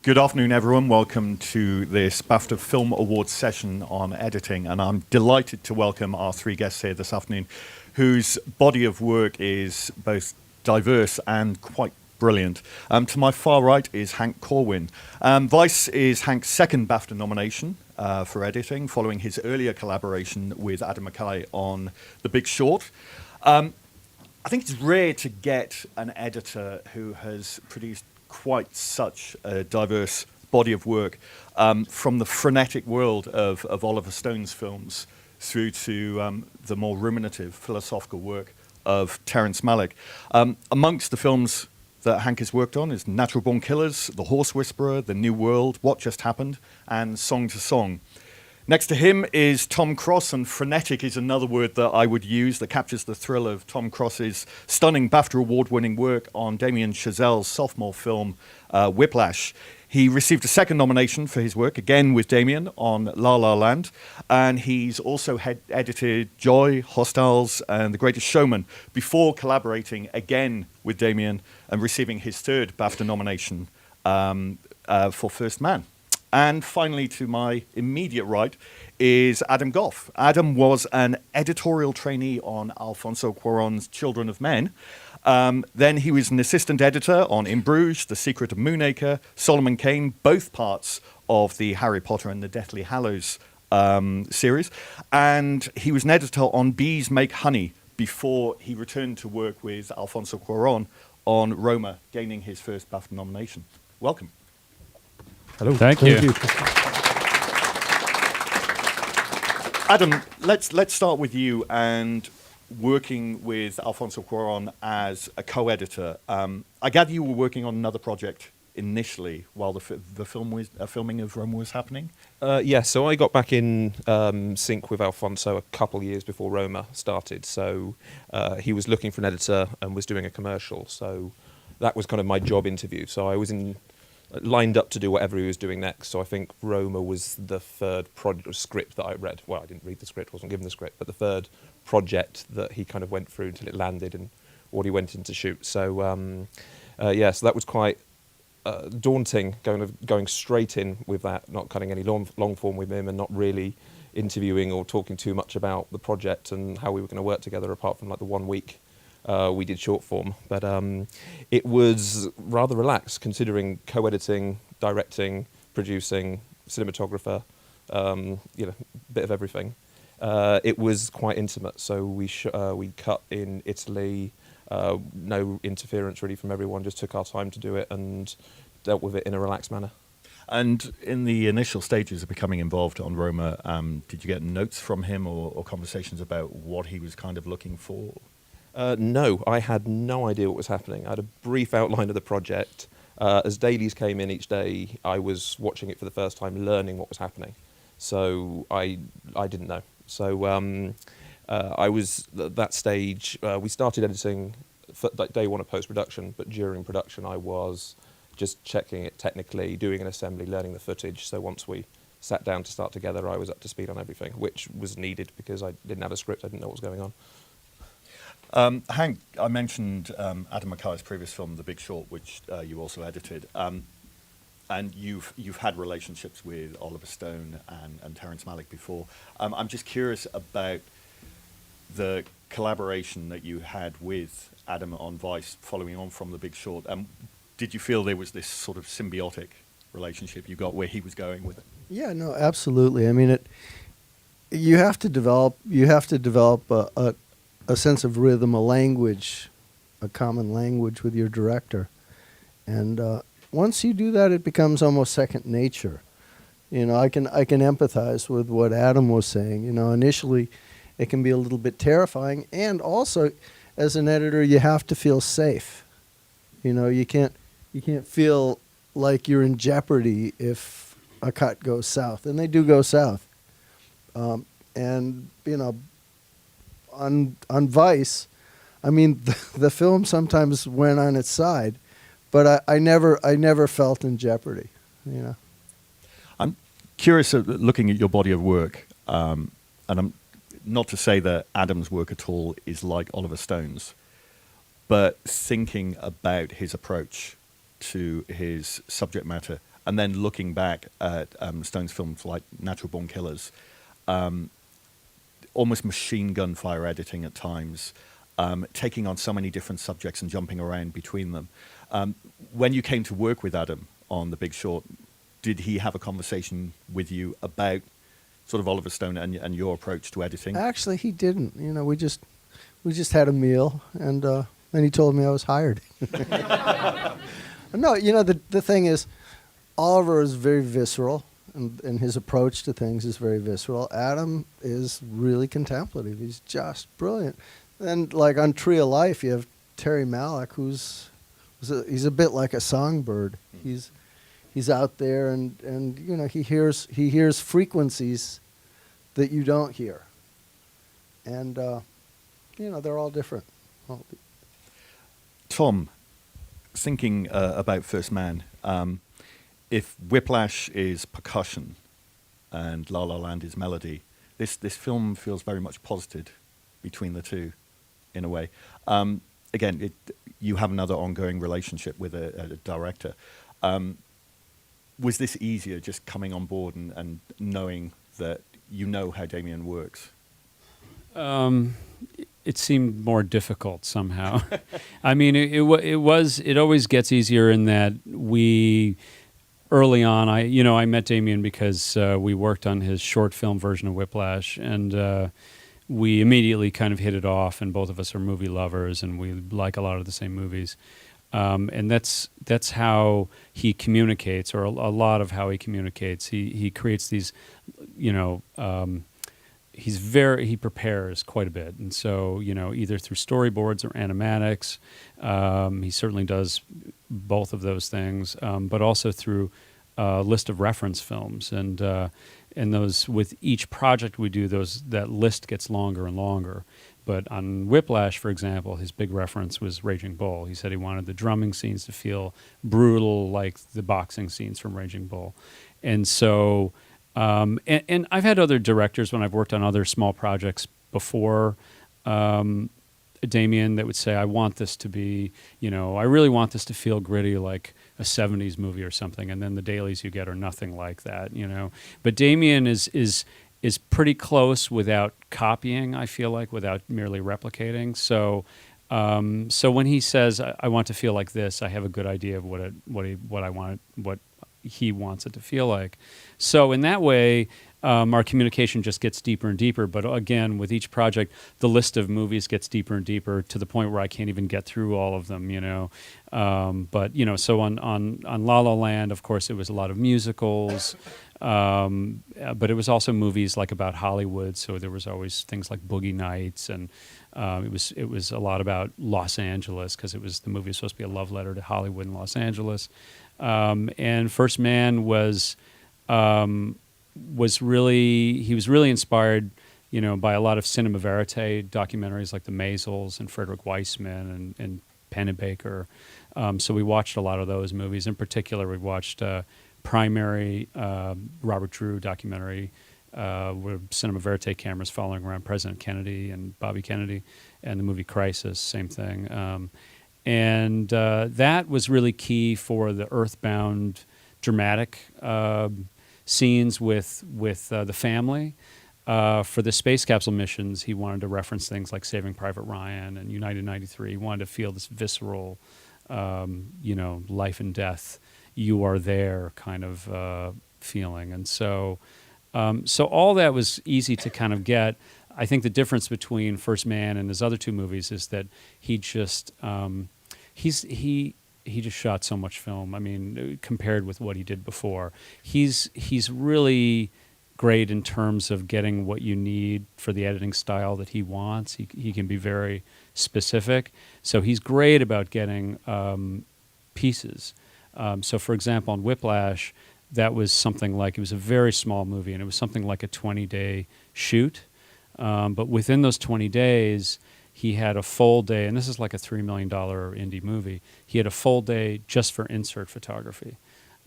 Good afternoon, everyone. Welcome to this BAFTA Film Awards session on editing, and I'm delighted to welcome our three guests here this afternoon, whose body of work is both diverse and quite brilliant. To my far right is Hank Corwin. Vice is Hank's second BAFTA nomination for editing, following his earlier collaboration with Adam McKay on The Big Short. I think it's rare to get an editor who has produced quite such a diverse body of work, from the frenetic world of Oliver Stone's films through to the more ruminative philosophical work of Terrence Malick. Amongst the films that Hank has worked on is Natural Born Killers, The Horse Whisperer, The New World, What Just Happened, and Song to Song. Next to him is Tom Cross, and frenetic is another word that I would use that captures the thrill of Tom Cross's stunning BAFTA award-winning work on Damien Chazelle's sophomore film, Whiplash. He received a second nomination for his work, again with Damien, on La La Land, and he's also edited Joy, Hostiles, and The Greatest Showman before collaborating again with Damien and receiving his third BAFTA nomination for First Man. And finally, to my immediate right is Adam Goff. Adam was an editorial trainee on Alfonso Cuaron's Children of Men. Then he was an assistant editor on In Bruges, The Secret of Moonacre, Solomon Kane, both parts of the Harry Potter and the Deathly Hallows series. And he was an editor on Bees Make Honey before he returned to work with Alfonso Cuaron on Roma, gaining his first BAFTA nomination. Welcome. Hello. Thank you. Adam, let's start with you and working with Alfonso Cuaron as a co-editor. I gather you were working on another project initially while the filming of Roma was happening? Yes, so I got back in sync with Alfonso a couple of years before Roma started. So he was looking for an editor and was doing a commercial. So that was kind of my job interview. So I was lined up to do whatever he was doing next. So I think Roma was the third script that I read. Well, I didn't read the script, wasn't given the script, but the third project that he kind of went through until it landed and what he went in to shoot. So so that was quite daunting, going straight in with that, not cutting any long form with him and not really interviewing or talking too much about the project and how we were going to work together apart from like the 1 week we did short form. But it was rather relaxed considering co-editing, directing, producing, cinematographer, bit of everything. It was quite intimate, so we cut in Italy, no interference really from everyone, just took our time to do it and dealt with it in a relaxed manner. And in the initial stages of becoming involved on Roma, did you get notes from him or conversations about what he was kind of looking for? No, I had no idea what was happening. I had a brief outline of the project. As dailies came in each day, I was watching it for the first time, learning what was happening. So I didn't know. So I was at that stage. We started editing like day one of post-production, but during production I was just checking it technically, doing an assembly, learning the footage. So once we sat down to start together, I was up to speed on everything, which was needed because I didn't have a script, I didn't know what was going on. Hank, I mentioned Adam McKay's previous film, The Big Short, which you also edited, and you've had relationships with Oliver Stone and Terrence Malick before. I'm just curious about the collaboration that you had with Adam on Vice, following on from The Big Short. Did you feel there was this sort of symbiotic relationship you got where he was going with it? Yeah, no, absolutely. I mean, you have to develop a sense of rhythm, a language, a common language with your director. And once you do that, it becomes almost second nature. I can empathize with what Adam was saying. Initially it can be a little bit terrifying, and also as an editor you have to feel safe. You can't feel like you're in jeopardy if a cut goes south, and they do go south. On Vice, I mean, the film sometimes went on its side, but I never felt in jeopardy. I'm curious, looking at your body of work, and I'm not to say that Adam's work at all is like Oliver Stone's, but thinking about his approach to his subject matter and then looking back at Stone's films like Natural Born Killers, almost machine gun fire editing at times, taking on so many different subjects and jumping around between them. When you came to work with Adam on The Big Short, did he have a conversation with you about sort of Oliver Stone and your approach to editing? Actually, he didn't. You know, we just had a meal, and then he told me I was hired. No, you know, the thing is, Oliver is very visceral, and his approach to things is very visceral. Adam is really contemplative. He's just brilliant. And like on Tree of Life, you have Terry Malick, he's a bit like a songbird. He's out there, and you know, he hears frequencies that you don't hear, and you know, they're all different. Tom, thinking about First Man, if Whiplash is percussion and La La Land is melody, this film feels very much posited between the two, in a way. Again, you have another ongoing relationship with a director. Was this easier just coming on board and knowing that you know how Damien works? It seemed more difficult somehow. I mean, it always gets easier in that early on, I met Damien because we worked on his short film version of Whiplash, and we immediately kind of hit it off, and both of us are movie lovers, and we like a lot of the same movies. And that's how he communicates, or a lot of how he communicates. He creates these, he prepares quite a bit, and so either through storyboards or animatics, he certainly does both of those things, but also through a list of reference films, and those, with each project we do, that list gets longer and longer. But on Whiplash, for example, his big reference was Raging Bull. He said he wanted the drumming scenes to feel brutal like the boxing scenes from Raging Bull. And so, and I've had other directors when I've worked on other small projects before Damien that would say, I want this to be, I really want this to feel gritty like a 70s movie or something. And then the dailies you get are nothing like that, But Damien is pretty close without copying, I feel like, without merely replicating. So when he says, I want to feel like this, I have a good idea of what he wants it to feel like. So in that way, our communication just gets deeper and deeper. But again, with each project, the list of movies gets deeper and deeper to the point where I can't even get through all of them, But, so on La La Land, of course, it was a lot of musicals. But it was also movies like about Hollywood, so there was always things like Boogie Nights, and it was a lot about Los Angeles, because the movie was supposed to be a love letter to Hollywood and Los Angeles. And First Man was really inspired, by a lot of cinema verite documentaries like The Maisels and Frederick Weissman and Pennebaker. So we watched a lot of those movies. In particular, we watched Primary, Robert Drew documentary, with cinema verite cameras following around President Kennedy and Bobby Kennedy, and the movie Crisis, same thing. And that was really key for the earthbound dramatic scenes with the family. For the space capsule missions, he wanted to reference things like Saving Private Ryan and United 93. He wanted to feel this visceral, life and death, you are there kind of feeling. And so all that was easy to kind of get. I think the difference between First Man and his other two movies is that he just he just shot so much film. I mean, compared with what he did before, he's really great in terms of getting what you need for the editing style that he wants. He can be very specific. So he's great about getting pieces. So, for example, on Whiplash, that was something like, it was a very small movie, and it was something like a 20-day shoot. But within those 20 days, he had a full day, and this is like a $3 million indie movie. He had a full day just for insert photography.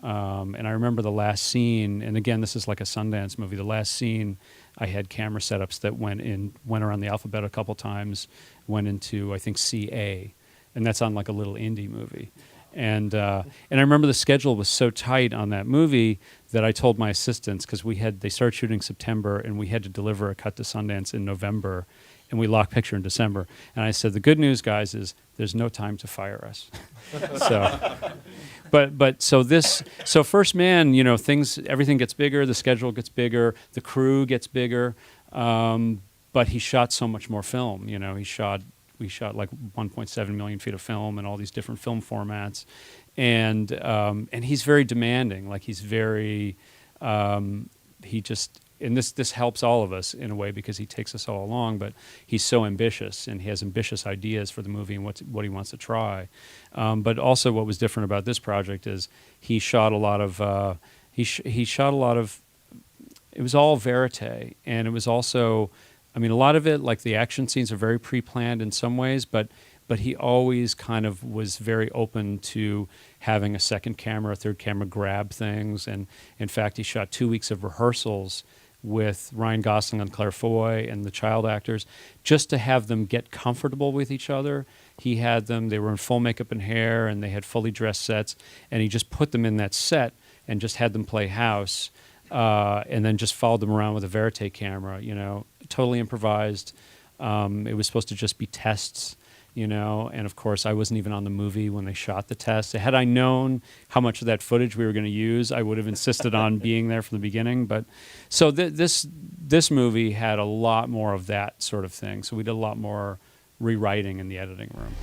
And I remember the last scene, and again, this is like a Sundance movie. The last scene, I had camera setups that went around the alphabet a couple times, went into, I think, CA, and that's on like a little indie movie. And I remember the schedule was so tight on that movie that I told my assistants, because they started shooting September and we had to deliver a cut to Sundance in November, and we locked picture in December. And I said, the good news, guys, is there's no time to fire us. So First Man, you know, everything gets bigger, the schedule gets bigger, the crew gets bigger, but he shot so much more film. You know, we shot like 1.7 million feet of film and all these different film formats, and he's very demanding. Like he's very, and this helps all of us in a way because he takes us all along. But he's so ambitious, and he has ambitious ideas for the movie and what he wants to try. But also, what was different about this project is he shot a lot of it was all verite, and it was also, I mean, a lot of it, like the action scenes are very pre-planned in some ways, but he always kind of was very open to having a second camera, a third camera grab things. And in fact, he shot 2 weeks of rehearsals with Ryan Gosling and Claire Foy and the child actors just to have them get comfortable with each other. He had them, they were in full makeup and hair, and they had fully dressed sets, and he just put them in that set and just had them play house, and then just followed them around with a verite camera, you know, totally improvised. It was supposed to just be tests, you know, and of course I wasn't even on the movie when they shot the tests. Had I known how much of that footage we were going to use, I would have insisted on being there from the beginning. But so this movie had a lot more of that sort of thing. So we did a lot more rewriting in the editing room.